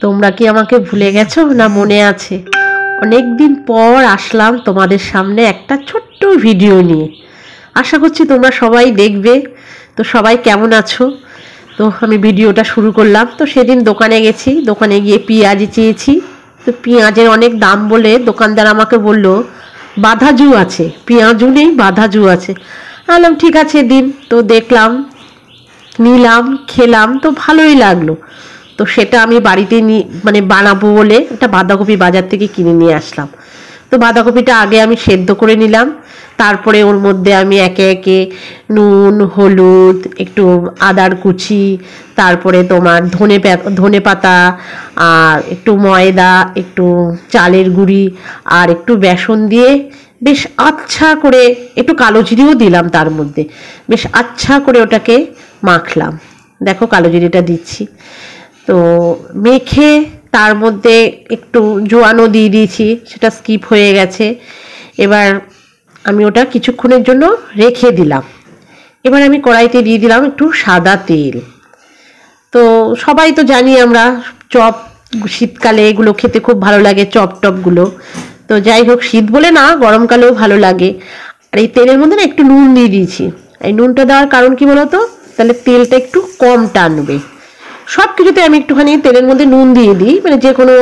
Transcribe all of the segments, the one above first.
তোমরা কি আমাকে ভুলে গেছো না মনে আছে? অনেক দিন পর আসলাম তোমাদের সামনে একটা ছোট্ট ভিডিও নিয়ে। আশা করছি তোমরা সবাই দেখবে। তো সবাই কেমন আছো? তো আমি ভিডিওটা শুরু করলাম। তো সেদিন দোকানে গেছি, দোকানে গিয়ে পেঁয়াজ চেয়েছি। তো পেঁয়াজের অনেক দাম বলে দোকানদার আমাকে বলল বাঁধাজু আছে, পেঁয়াজু নেই, বাঁধাজু আছে। বললাম ঠিক আছে দিন। তো দেখলাম, নিলাম, খেলাম, তো ভালোই লাগলো। তো সেটা আমি বাড়িতে মানে বানাবো বলে একটা বাঁধাকপি বাজার থেকে কিনে নিয়ে আসলাম। তো বাঁধাকপিটা আগে আমি সেদ্ধ করে নিলাম, তারপরে ওর মধ্যে আমি একে একে নুন, হলুদ, একটু আদার কুচি, তারপরে তোমার ধনে পাতা, আর একটু ময়দা, একটু চালের গুঁড়ি, আর একটু বেসন দিয়ে বেশ আচ্ছা করে, একটু কালো জিরেও দিলাম তার মধ্যে, বেশ আচ্ছা করে ওটাকে মাখলাম। দেখো কালো জিরেটা দিচ্ছি। তো মেখে তার মধ্যে একটু জোয়ানও দিয়ে দিয়েছি, সেটা স্কিপ হয়ে গেছে। এবার আমি ওটা কিছুক্ষণের জন্য রেখে দিলাম। এবার আমি কড়াইতে দিয়ে দিলাম একটু সাদা তেল। তো সবাই তো জানি আমরা চপ, শীতকালে এগুলো খেতে খুব ভালো লাগে, চপ টপগুলো। তো যাই হোক, শীত বলে না, গরমকালেও ভালো লাগে। আর এই তেলের মধ্যে না একটু নুন দিয়ে দিয়েছি। এই নুনটা দেওয়ার কারণ কি বলতো, তাহলে তেলটা একটু কম টানবে। সব কিছুতে আমি একটুখানি তেলের মধ্যে নুন দিয়ে দিই, মানে যে কোনো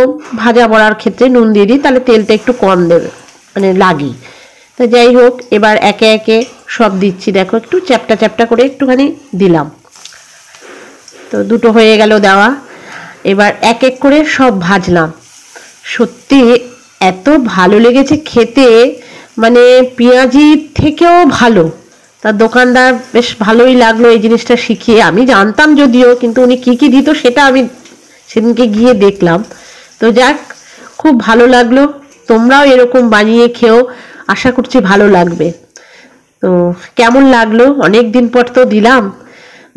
ভাজা বড়ার ক্ষেত্রে নুন দিয়ে দিই, তাহলে তেলটা একটু কম দেবে, মানে লাগে। তো যাই হোক, এবার একে একে সব দিচ্ছি। দেখো একটু চ্যাপটা চ্যাপটা করে একটুখানি দিলাম। তো দুটো হয়ে গেল দেওয়া। এবার এক এক করে সব ভাজলাম। সত্যি এত ভালো লেগেছে খেতে, মানে পেঁয়াজির থেকেও ভালো। তার দোকানদার বেশ ভালোই লাগলো এই জিনিসটা শিখিয়ে। আমি জানতাম যদিও, কিন্তু উনি কী কী দিত সেটা আমি সেদিনকে গিয়ে দেখলাম। তো যাক, খুব ভালো লাগলো। তোমরাও এরকম বানিয়ে খেও, আশা করছি ভালো লাগবে। তো কেমন লাগলো, অনেক দিন পর তো দিলাম।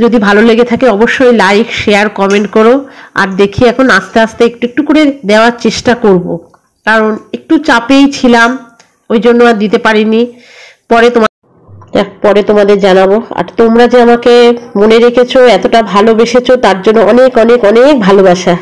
যদি ভালো লেগে থাকে অবশ্যই লাইক, শেয়ার, কমেন্ট করো। আর দেখি এখন আস্তে আস্তে একটু একটু করে দেওয়ার চেষ্টা করব, কারণ একটু চাপেই ছিলাম, ওই জন্য আর দিতে পারিনি। পরে তোমাদের জানাবো। আর তোমরা যে আমাকে মনে রেখেছো, এতটা ভালোবেসেছো, তার জন্য অনেক অনেক অনেক ভালোবাসা।